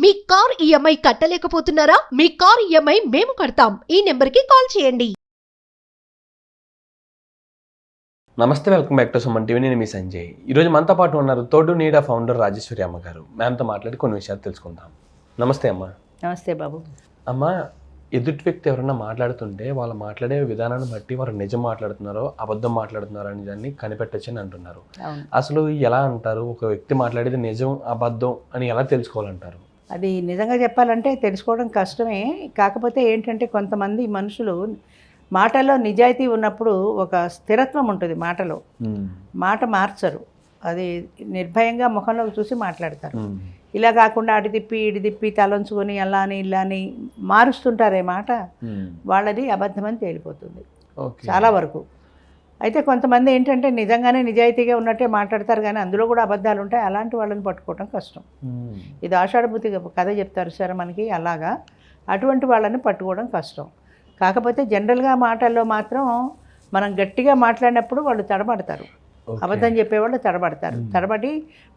మీ car EMI కట్టలేకపోతున్నారా? మీ car EMI మేము కడతాం. ఈ నెంబర్కి కాల్ చేయండి. నమస్తే, welcome back to Suman TV. నేను మీ సంజయ్. ఈరోజు మనతో పాటు ఉన్నారు తోడు నీడ ఫౌండర్ రాజేశ్వరి అమ్మ గారు. మ్యామ్తో మాట్లాడి కొన్ని విషయాలు తెలుసుకుందాం. నమస్తే అమ్మ. నమస్తే బాబు. అమ్మ, ఎదుటి వ్యక్తి ఎవరైనా మాట్లాడుతుంటే వాళ్ళు మాట్లాడే విధానాన్ని బట్టి వారు నిజం మాట్లాడుతున్నారో అబద్ధం మాట్లాడుతున్నారో అని దాన్ని కనిపెట్టచ్చని అంటున్నారు. అసలు ఎలా అంటారు? ఒక వ్యక్తి మాట్లాడేది నిజం అబద్ధం అని ఎలా తెలుసుకోవాలంటారు? అది నిజంగా చెప్పాలంటే తెలుసుకోవడం కష్టమే. కాకపోతే ఏంటంటే కొంతమంది మనుషులు మాటల్లో నిజాయితీ ఉన్నప్పుడు ఒక స్థిరత్వం ఉంటుంది మాటలో. మాట మార్చరు, అది నిర్భయంగా ముఖంలోకి చూసి మాట్లాడతారు. ఇలా కాకుండా అటు తిప్పి ఇటు తిప్పి తలంచుకొని అలా అని ఇలా అని మారుస్తుంటారే మాట, వాళ్ళది అబద్ధమని తేలిపోతుంది చాలా వరకు. అయితే కొంతమంది ఏంటంటే నిజంగానే నిజాయితీగా ఉన్నట్టే మాట్లాడతారు, కానీ అందులో కూడా అబద్ధాలు ఉంటాయి. అలాంటి వాళ్ళని పట్టుకోవడం కష్టం. ఇది ఆషాఢభూతి కథ చెప్తారు సరే మనకి, అలాగా అటువంటి వాళ్ళని పట్టుకోవడం కష్టం. కాకపోతే జనరల్గా మాటల్లో మాత్రం మనం గట్టిగా మాట్లాడినప్పుడు వాళ్ళు తడబడతారు. అబద్ధం చెప్పేవాళ్ళు తడబడతారు. తడబడి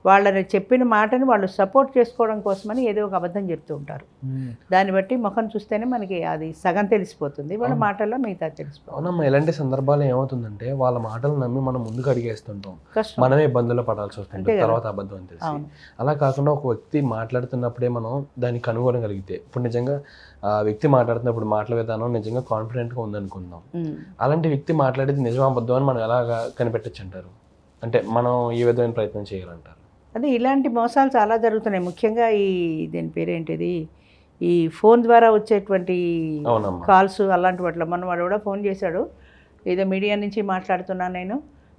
వాళ్ళని చెప్పిన మాటని వాళ్ళు సపోర్ట్ చేసుకోవడం కోసమని ఏదో ఒక అబద్ధం చెప్తూ ఉంటారు. దాన్ని బట్టి ముఖం చూస్తేనే మనకి అది సగం తెలిసిపోతుంది, వాళ్ళ మాటల్లో మిగతా తెలిసిపోతుంది. అవునమ్మా, ఇలాంటి సందర్భాలు ఏమవుతుందంటే వాళ్ళ మాటలు నమ్మి మనం ముందుకు అడిగేస్తుంటాం, మనమే ఇబ్బందుల్లో పడాల్సి వస్తుంది తర్వాత అబద్ధం అని తెలిసి. అలా కాకుండా ఒక వ్యక్తి మాట్లాడుతున్నప్పుడే మనం దాన్ని కనుగొనగలిగితే, ఇప్పుడు నిజంగా ఆ వ్యక్తి మాట్లాడుతున్నప్పుడు మాటల విధానం నిజంగా కాన్ఫిడెంట్గా ఉందనుకుందాం, అలాంటి వ్యక్తి మాట్లాడేది నిజం అబద్ధం అని మనం ఎలాగా కనిపెట్టచ్చు అంటారు? అంటే మనం ఏ విధమైన ప్రయత్నం చేయాలంటారు? అదే ఇలాంటి మోసాలు చాలా జరుగుతున్నాయి. ముఖ్యంగా దీని పేరేంటిది, ఈ ఫోన్ ద్వారా వచ్చేటువంటి కాల్స్ అలాంటి వాటిలో. మన వాడు కూడా ఫోన్ చేశాడు, ఏదో మీడియా నుంచి మాట్లాడుతున్నాను నేను,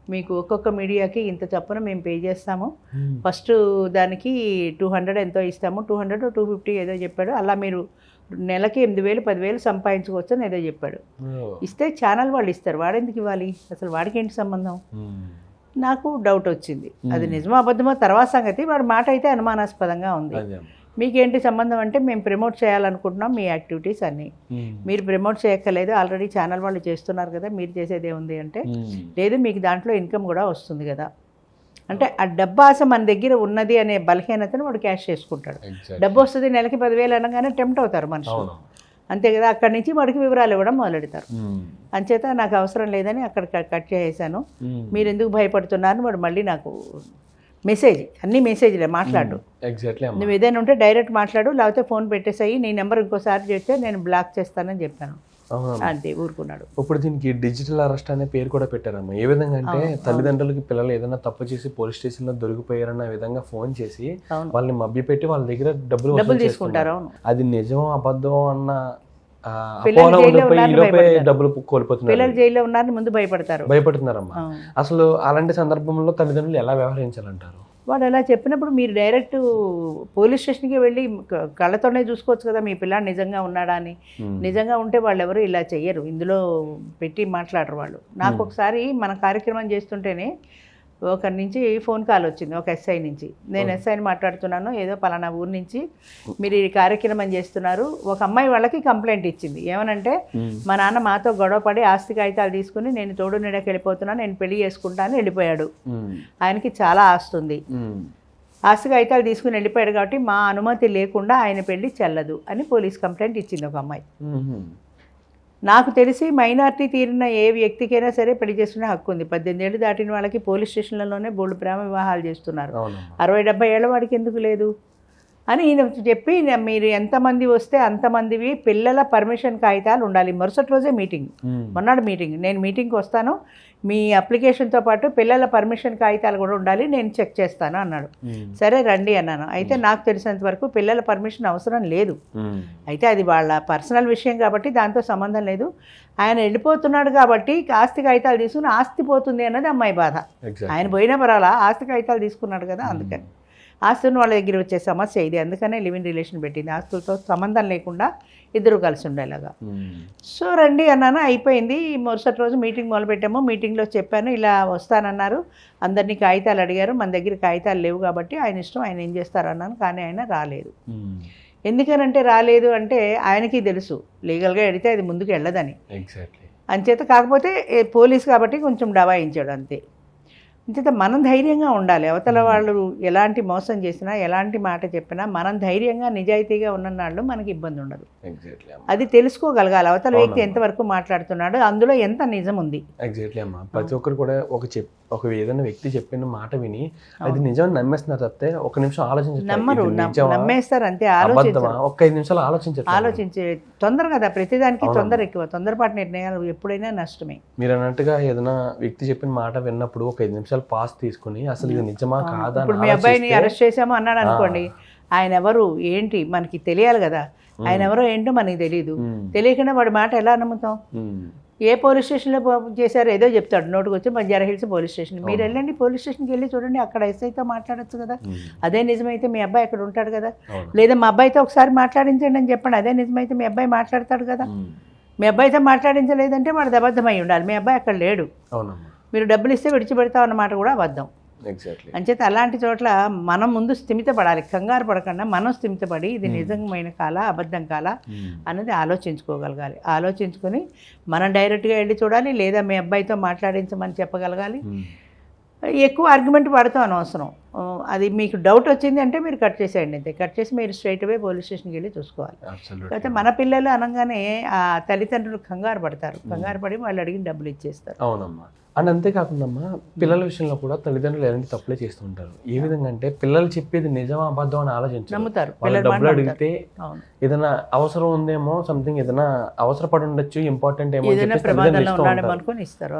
మీకు ఒక్కొక్క మీడియాకి ఇంత చప్పున మేము పే చేస్తాము, ఫస్ట్ దానికి 200 ఎంతో ఇస్తాము, 200 250 ఏదో చెప్పాడు. అలా మీరు నెలకి 8,000 10,000 సంపాదించుకోవచ్చు అని ఏదో చెప్పాడు. ఇస్తే ఛానల్ వాళ్ళు ఇస్తారు, వాడెందుకు ఇవ్వాలి? అసలు వాడికి ఏంటి సంబంధం? నాకు డౌట్ వచ్చింది, అది నిజమో అబద్ధమో తర్వాత సంగతి. వాడి మాట అయితే అనుమానాస్పదంగా ఉంది. మీకేంటి సంబంధం అంటే, మేము ప్రమోట్ చేయాలనుకుంటున్నాం మీ యాక్టివిటీస్ అన్నీ, మీరు ప్రమోట్ చేయక్కర్లేదు, ఆల్రెడీ ఛానల్ వాళ్ళు చేస్తున్నారు కదా, మీరు చేసేది ఏముంది అంటే, లేదు మీకు దాంట్లో ఇన్కమ్ కూడా వస్తుంది కదా. అంటే ఆ డబ్బు ఆశ మన దగ్గర ఉన్నది అనే బలహీనతను వాడు క్యాష్ చేసుకుంటాడు. డబ్బు వస్తుంది నెలకి 10,000 అనగానే టెంప్ట్ అవుతారు మనుషులు, అంతే కదా. అక్కడి నుంచి వాడికి వివరాలు ఇవ్వడం మొదలెడతారు. అంచేత నాకు అవసరం లేదని అక్కడ కట్ చేసేసాను. మీరు ఎందుకు భయపడుతున్నారని వాడు మళ్ళీ నాకు మెసేజ్, అన్ని మెసేజ్లే, మాట్లాడు, నువ్వు ఏదైనా ఉంటే డైరెక్ట్ మాట్లాడు, లేకపోతే ఫోన్ పెట్టేసాయి, నీ నెంబర్ ఇంకోసారి చేస్తే నేను బ్లాక్ చేస్తానని చెప్పాను. అంతే, ఊరుకున్నాడు. ఇప్పుడు దీనికి డిజిటల్ అరెస్ట్ అనే పేరు కూడా పెట్టారమ్మా. ఏ విధంగా అంటే, తల్లిదండ్రులకి పిల్లలు ఏదైనా తప్పు చేసి పోలీస్ స్టేషన్లో దొరికిపోయారన్న విధంగా ఫోన్ చేసి వాళ్ళని మభ్యపెట్టి వాళ్ళ దగ్గర డబ్బులు తీసుకుంటారు. అది నిజం అబద్ధం అన్న డబ్బులు కోల్పోతున్నారు. పిల్లలు జైల్లో ఉన్నారని ముందు భయపడుతున్నారమ్మా. అసలు అలాంటి సందర్భంలో తల్లిదండ్రులు ఎలా వ్యవహరించాలంటారు? వాడు అలా చెప్పినప్పుడు మీరు డైరెక్ట్ పోలీస్ స్టేషన్కి వెళ్ళి కళ్ళతోనే చూసుకోవచ్చు కదా మీ పిల్లాడు నిజంగా ఉన్నాడా అని. నిజంగా ఉంటే వాళ్ళు ఎవరు ఇలా చెయ్యరు, ఇందులో పెట్టి మాట్లాడరు వాళ్ళు. నాకు ఒకసారి మన కార్యక్రమం చేస్తుంటేనే ఒకరి నుంచి ఫోన్ కాల్ వచ్చింది, ఒక ఎస్ఐ నుంచి. నేను ఎస్ఐని మాట్లాడుతున్నాను, ఏదో పలానా ఊరు నుంచి మీరు ఈ కార్యక్రమం చేస్తున్నారు. ఒక అమ్మాయి వాళ్ళకి కంప్లైంట్ ఇచ్చింది, ఏమనంటే మా నాన్న మాతో గొడవపడి ఆస్తి కాగితాలు తీసుకుని నేను తోడు నీడకి వెళ్ళిపోతున్నాను, నేను పెళ్లి చేసుకుంటాను వెళ్ళిపోయాడు. ఆయనకి చాలా ఆస్తి ఉంది, ఆస్తి కాగితాలు తీసుకుని వెళ్ళిపోయాడు కాబట్టి మా అనుమతి లేకుండా ఆయన పెళ్లి చెల్లదు అని పోలీస్ కంప్లైంట్ ఇచ్చింది ఒక అమ్మాయి. నాకు తెలిసి మైనారిటీ తీరిన ఏ వ్యక్తికైనా సరే పెళ్లి చేసుకునే హక్కు ఉంది. 18 ఏళ్ళు దాటిన వాళ్ళకి పోలీస్ స్టేషన్లలోనే బోల్డ్ ప్రేమ వివాహాలు చేస్తున్నారు. 60-70 ఏళ్ళ వాడికి ఎందుకు లేదు అని ఈయన చెప్పి, మీరు ఎంతమంది వస్తే అంతమందివి పిల్లల పర్మిషన్ కాగితాలు ఉండాలి. మరుసటి రోజే మీటింగ్, మొన్నటి మీటింగ్, నేను మీటింగ్కి వస్తాను, మీ అప్లికేషన్తో పాటు పిల్లల పర్మిషన్ కాగితాలు కూడా ఉండాలి, నేను చెక్ చేస్తాను అన్నాడు. సరే రండి అన్నాను. అయితే నాకు తెలిసినంత వరకు పిల్లల పర్మిషన్ అవసరం లేదు, అయితే అది వాళ్ళ పర్సనల్ విషయం కాబట్టి దాంతో సంబంధం లేదు. ఆయన వెళ్ళిపోతున్నాడు కాబట్టి ఆస్తి కాగితాలు తీసుకుని ఆస్తి పోతుంది అన్నది అమ్మాయి బాధ. ఆయన పోయినా పర్వాలా, ఆస్తి కాగితాలు తీసుకున్నాడు కదా, అందుకని ఆస్తులను వాళ్ళ దగ్గర వచ్చే సమస్య ఇది. అందుకనే లివ్ ఇన్ రిలేషన్ పెట్టింది, ఆస్తులతో సంబంధం లేకుండా ఇద్దరు కలిసి ఉండేలాగా. సో రండి అన్నాను, అయిపోయింది. మరుసటి రోజు మీటింగ్ మొదలుపెట్టాము. మీటింగ్లో చెప్పాను, ఇలా వస్తానన్నారు, అందరినీ కాగితాలు అడిగారు, మన దగ్గర కాగితాలు లేవు కాబట్టి ఆయన ఇష్టం, ఆయన ఏం చేస్తారు అన్నాను. కానీ ఆయన రాలేదు. ఎందుకనంటే రాలేదు అంటే ఆయనకి తెలుసు లీగల్గా అడిగితే అది ముందుకు వెళ్ళదని. అంచేత కాకపోతే పోలీస్ కాబట్టి కొంచెం డబాయించాడు అంతే. ఇంత మనం ధైర్యంగా ఉండాలి. అవతల వాళ్ళు ఎలాంటి మోసం చేసినా ఎలాంటి మాట చెప్పినా మనం ధైర్యంగా నిజాయితీగా ఉన్ననాళ్ళు మనకి ఇబ్బంది ఉండదు. ఎగ్జాక్ట్లీ అది తెలుసుకోగలగాలి అవతల వ్యక్తి ఎంతవరకు మాట్లాడుతున్నాడు, అందులో ఎంత నిజం ఉంది. ఎగ్జాక్ట్లీ అమ్మా. ప్రతి ఒక్కరు కూడా ఒక ఏదైనా వ్యక్తి చెప్పిన మాట విని అది నిజం నమ్మేస్తున్నారు తప్పితే ఒక నిమిషం నమ్మరు, నమ్మేస్తారు అంతే. ఒక 5 నిమిషాలు ఆలోచించే తొందర కదా, ప్రతిదానికి తొందర ఎక్కువ. తొందరపాటు నిర్ణయాలు ఎప్పుడైనా నష్టమే. మీరు అన్నట్టుగా ఏదైనా వ్యక్తి చెప్పిన మాట విన్నప్పుడు ఒక 5 నిమిషాలు పాస్ తీసుకుని అసలు ఇది నిజమా కాదా. ఇప్పుడు మీ అబ్బాయిని అరెస్ట్ చేసాము అన్నాడు అనుకోండి, ఆయన ఎవరు ఏంటి మనకి తెలియాలి కదా. ఆయన ఎవరో ఏంటో మనకి తెలియదు. తెలియకుండా వాడి మాట ఎలా నమ్ముతాం? ఏ పోలీస్ స్టేషన్లో చేశారో ఏదో చెప్తాడు, నోటుకు వచ్చి బంజారా హిల్స్ పోలీస్ స్టేషన్. మీరు వెళ్ళండి పోలీస్ స్టేషన్కి వెళ్ళి చూడండి, అక్కడ ఎస్ఐతో మాట్లాడచ్చు కదా. అదే నిజమైతే మీ అబ్బాయి అక్కడ ఉంటాడు కదా. లేదా మా అబ్బాయితో ఒకసారి మాట్లాడించండి అని చెప్పండి, అదే నిజమైతే మీ అబ్బాయి మాట్లాడతాడు కదా. మీ అబ్బాయితో మాట్లాడించలేదంటే వాడు అబద్ధమై ఉండాలి. మీ అబ్బాయి అక్కడ లేడు. మీరు డబ్బులు ఇస్తే విడిచిపెడతాం అన్నమాట కూడా అబద్ధం. అంచేత అలాంటి చోట్ల మనం ముందు స్థిమితపడాలి. కంగారు పడకుండా మనం స్థిమితపడి ఇది నిజమైన కాలా అబద్ధం కాలా అన్నది ఆలోచించుకోగలగాలి. ఆలోచించుకొని మనం డైరెక్ట్గా వెళ్ళి చూడాలి, లేదా మీ అబ్బాయితో మాట్లాడించమని చెప్పగలగాలి. ఎక్కువ ఆర్గ్యుమెంట్ పడతాం అనవసరం. అది మీకు డౌట్ వచ్చింది అంటే మీరు కట్ చేసేయండి అంతే. కట్ చేసి మీరు స్ట్రైట్ అవే పోలీస్ స్టేషన్కి వెళ్ళి చూసుకోవాలి. అయితే మన పిల్లలు అనగానే ఆ తల్లిదండ్రులు కంగారు పడతారు. కంగారు పడి వాళ్ళు అడిగిన డబ్బులు ఇచ్చేస్తారు. అవునమ్మా. అండ్ అంతేకాకుండా పిల్లల విషయంలో కూడా తల్లిదండ్రులు ఎలాంటి తప్పులే చేస్తూ ఉంటారు. ఏ విధంగా అంటే పిల్లలు చెప్పేది నిజమా అబద్ధం అని ఆలోచించారు. నమ్ముతారు. డబ్బులు అడిగితే ఏదైనా అవసరం ఉందేమో, సంథింగ్ ఏదైనా అవసరపడి ఉండొచ్చు, ఇంపార్టెంట్ ఏమో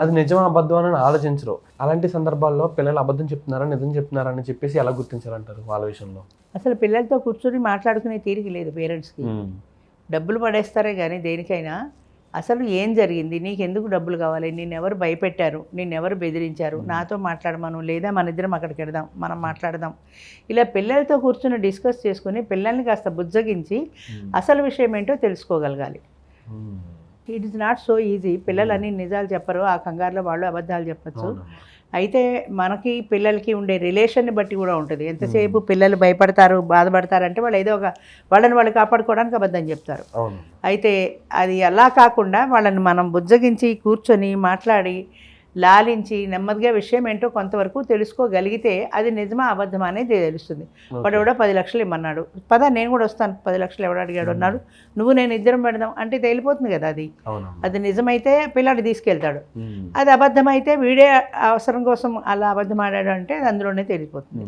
అది నిజమా అబద్ధం అని ఆలోచించరు. అలాంటి సందర్భాల్లో పిల్లలు అబద్ధం చెప్తున్నారా నిజం చెప్తున్నారా అని చెప్పేసి ఎలా గుర్తించాలంటారు వాళ్ళ విషయంలో? అసలు పిల్లలతో కూర్చొని మాట్లాడుకునే తీరిక లేదు పేరెంట్స్కి. డబ్బులు పడేస్తారే కానీ దేనికైనా అసలు ఏం జరిగింది, నీకు ఎందుకు డబ్బులు కావాలి, నిన్నెవరు భయపెట్టారు, నిన్నెవరు బెదిరించారు, నాతో మాట్లాడమను, లేదా మన ఇద్దరం అక్కడికి వెళదాం, మనం మాట్లాడదాం. ఇలా పిల్లలతో కూర్చొని డిస్కస్ చేసుకుని పిల్లల్ని కాస్త బుజ్జగించి అసలు విషయం ఏంటో తెలుసుకోగలగాలి. It is not so easy. పిల్లలు అన్ని నిజాలు చెప్పరు, ఆ కంగారులో వాళ్ళు అబద్ధాలు చెప్పచ్చు. అయితే మనకి పిల్లలకి ఉండే రిలేషన్ని బట్టి కూడా ఉంటుంది. ఎంతసేపు పిల్లలు భయపడతారు బాధపడతారంటే వాళ్ళు ఏదో ఒక వాళ్ళని వాళ్ళు కాపాడుకోవడానికి అబద్ధం చెప్తారు. అయితే అది అలా కాకుండా వాళ్ళని మనం బుజ్జగించి కూర్చొని మాట్లాడి లాలించి నెమ్మదిగా విషయం ఏంటో కొంతవరకు తెలుసుకోగలిగితే అది నిజమా అబద్ధమా అనేది తెలుస్తుంది. వాడు ఎవడో 10 లక్షలు ఇమ్మన్నాడు, పదా నేను కూడా వస్తాను, 10 లక్షలు ఎవడు అడిగాడు అన్నాడు, నువ్వు నేను ఇద్దరం పెడదాం అంటే తేలిపోతుంది కదా. అది నిజమైతే పిల్లాడు తీసుకెళ్తాడు, అది అబద్ధమైతే వీడే అవసరం కోసం అలా అబద్ధం ఆడాడు అంటే అది అందులోనే తేలిపోతుంది.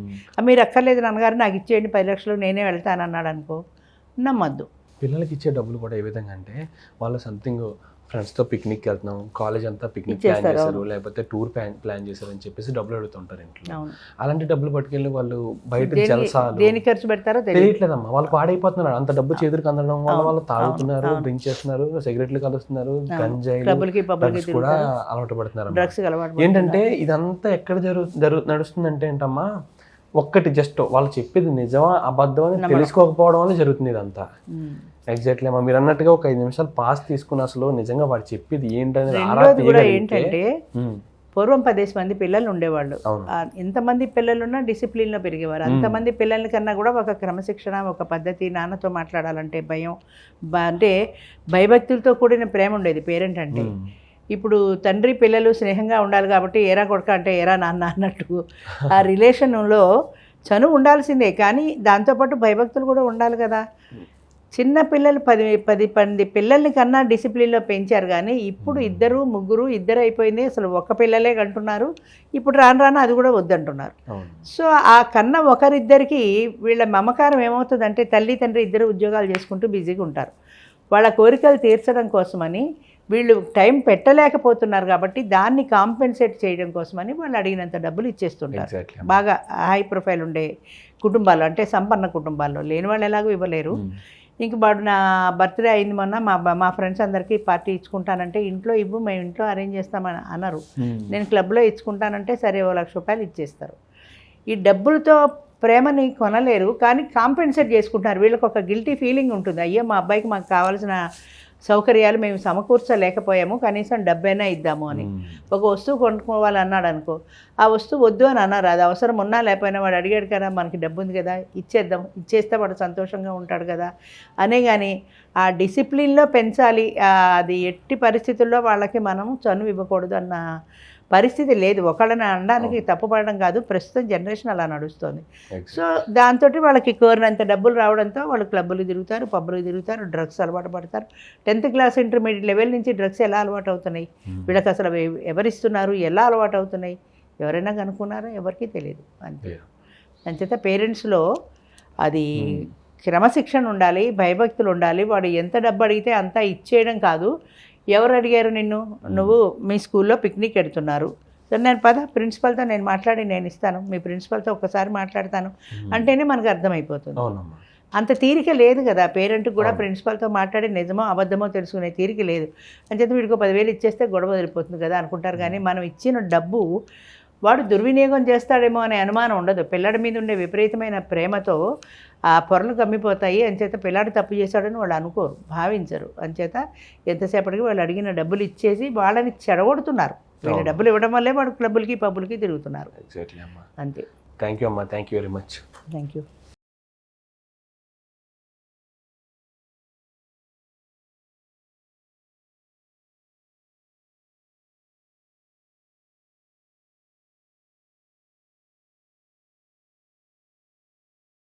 మీరు అక్కర్లేదు నాన్నగారు నాకు ఇచ్చేయండి 10 లక్షలు నేనే వెళ్తాను అన్నాడు అనుకో, నమ్మద్దు. పిల్లలకి ఇచ్చే డబ్బులు కూడా ఏ విధంగా అంటే వాళ్ళు సంథింగ్ ఫ్రెండ్స్తో పిక్నిక్ వెళ్తున్నాం, కాలేజ్ అంతా పిక్నిక్ ప్లాన్ చేశారు, లేకపోతే టూర్ ప్లాన్ చేశారు అని చెప్పేసి డబ్బులు అడుగుతుంటారు ఇంట్లో. అలాంటి డబ్బులు పట్టుకెళ్ళి వాళ్ళు బయట జలసాలు దేనికి ఖర్చు పెడతారో తెలియట్లేదమ్మా. వాళ్ళు పాడైపోతున్నారు. అంత డబ్బు చేతికి అందడం వల్ల వాళ్ళు తాగుతున్నారు, డ్రింక్ చేస్తున్నారు, సిగరెట్లు కలుస్తున్నారు, గంజాయి కూడా అలవాటు పడుతున్నారు. ఏంటంటే ఇదంతా ఎక్కడ నడుస్తుందంటే ఏంటమ్మా, ఒక్కటి జస్ట్ వాళ్ళు చెప్పేది నిజమా అబద్ధం అని తెలుసుకోకపోవడం వల్ల జరుగుతుంది ఇదంతా. ఎగ్జాక్ట్లీ అమ్మా, మీరు అన్నట్టుగా ఒక 5 నిమిషాలు పాస్ తీసుకుని అసలు నిజంగా వాడు చెప్పేది ఏంటనేది ఏంటంటే పూర్వం 10 మంది పిల్లలు ఉండేవాళ్ళు. ఎంతమంది పిల్లలున్నా డిసిప్లిన్లో పెరిగేవారు. అంతమంది పిల్లల కన్నా కూడా ఒక క్రమశిక్షణ, ఒక పద్ధతి, నాన్నతో మాట్లాడాలంటే భయం, అంటే భయభక్తులతో కూడిన ప్రేమ ఉండేది పేరెంట్ అంటే. ఇప్పుడు తండ్రి పిల్లలు స్నేహంగా ఉండాలి కాబట్టి ఏరా కొడుక అంటే ఏరా నాన్న అన్నట్టు ఆ రిలేషన్లో చనువు ఉండాల్సిందే, కానీ దాంతోపాటు భయభక్తులు కూడా ఉండాలి కదా. చిన్న పిల్లలు 10 పిల్లల్ని కన్నా డిసిప్లిన్లో పెంచారు, కానీ ఇప్పుడు 2, 3, 2 అయిపోయింది. అసలు ఒక పిల్లలే కంటున్నారు. ఇప్పుడు రాను రాను అది కూడా వద్దంటున్నారు. సో ఆ కన్నా ఒకరిద్దరికి వీళ్ళ మమకారం ఏమవుతుందంటే తల్లి తండ్రి ఇద్దరు ఉద్యోగాలు చేసుకుంటూ బిజీగా ఉంటారు. వాళ్ళ కోరికలు తీర్చడం కోసమని వీళ్ళు టైం పెట్టలేకపోతున్నారు కాబట్టి దాన్ని కాంపెన్సేట్ చేయడం కోసమని వాళ్ళు అడిగినంత డబ్బులు ఇచ్చేస్తుంటారు. బాగా హై ప్రొఫైల్ ఉండే కుటుంబాలు, అంటే సంపన్న కుటుంబాల్లో, లేని వాళ్ళు ఎలాగో ఇవ్వలేరు. ఇంక వాడు నా బర్త్డే అయింది మొన్న, మా ఫ్రెండ్స్ అందరికీ పార్టీ ఇచ్చుకుంటానంటే ఇంట్లో ఇవ్వు, మేము ఇంట్లో అరేంజ్ చేస్తామని అన్నారు. నేను క్లబ్లో ఇచ్చుకుంటానంటే సరే 1 లక్ష రూపాయలు ఇచ్చేస్తారు. ఈ డబ్బులతో ప్రేమని కొనలేరు, కానీ కాంపెన్సేట్ చేసుకుంటున్నారు. వీళ్ళకి ఒక గిల్టీ ఫీలింగ్ ఉంటుంది, అయ్యో మా అబ్బాయికి మాకు కావాల్సిన సౌకర్యాలు మేము సమకూర్చలేకపోయాము, కనీసం డబ్బైనా ఇద్దాము అని. ఒక వస్తువు కొనుక్కోవాలన్నాడు అనుకో, ఆ వస్తువు వద్దు అని అన్నారు. అది అవసరం ఉన్నా లేకపోయినా వాడు అడిగాడు కదా, మనకి డబ్బు ఉంది కదా ఇచ్చేద్దాం, ఇచ్చేస్తే వాడు సంతోషంగా ఉంటాడు కదా అనే. కానీ ఆ డిసిప్లిన్లో పెంచాలి, అది ఎట్టి పరిస్థితుల్లో వాళ్ళకి మనం చనువు ఇవ్వకూడదు అన్న పరిస్థితి లేదు. ఒకళ్ళని అనడానికి తప్పుపడడం కాదు, ప్రస్తుతం జనరేషన్ అలా నడుస్తుంది. Exactly. సో దాంతో వాళ్ళకి కోరినంత డబ్బులు రావడంతో వాళ్ళు క్లబ్బులు తిరుగుతారు, పబ్బులు తిరుగుతారు, డ్రగ్స్ అలవాటు పడతారు. 10th క్లాస్ ఇంటర్మీడియట్ లెవెల్ నుంచి డ్రగ్స్ ఎలా అలవాటు అవుతున్నాయి, వీళ్ళకి అసలు ఎవరిస్తున్నారు, ఎలా అలవాటు అవుతున్నాయి, ఎవరైనా కనుక్కున్నారో ఎవరికీ తెలియదు. అంతే. అంచేత పేరెంట్స్లో అది క్రమశిక్షణ ఉండాలి, భయభక్తులు ఉండాలి. వాడు ఎంత డబ్బు అడిగితే అంతా ఇచ్చేయడం కాదు. ఎవరు అడిగారు నిన్ను, నువ్వు మీ స్కూల్లో పిక్నిక్ పెడుతున్నారు, సరే నేను ప్రిన్సిపల్తో నేను మాట్లాడి నేను ఇస్తాను, మీ ప్రిన్సిపల్తో ఒక్కసారి మాట్లాడతాను అంటేనే మనకు అర్థమైపోతుంది. అంత తీరిక లేదు కదా పేరెంట్కి కూడా, ప్రిన్సిపల్తో మాట్లాడి నిజమో అబద్ధమో తెలుసుకునే తీరిక లేదు. అంచేత వీడికి 10,000 ఇచ్చేస్తే గొడవ వదిలిపోతుంది కదా అనుకుంటారు. కానీ మనం ఇచ్చిన డబ్బు వాడు దుర్వినియోగం చేస్తాడేమో అనే అనుమానం ఉండదు. పిల్లాడి మీద ఉండే విపరీతమైన ప్రేమతో ఆ పొరలు కమ్మిపోతాయి. అంచేత పిల్లాడు తప్పు చేశాడని వాళ్ళు అనుకోరు, భావించరు. అంచేత ఎంతసేపటికి వాళ్ళు అడిగిన డబ్బులు ఇచ్చేసి వాళ్ళని చెడగొడుతున్నారు. వీళ్ళ డబ్బులు ఇవ్వడం వల్లే వాడు క్లబ్బులకి పబ్బులకి తిరుగుతున్నారు. ఎగ్జాక్ట్లీ అమ్మా. అంతే. థ్యాంక్ యూ అమ్మా, thank you very much. Thank you.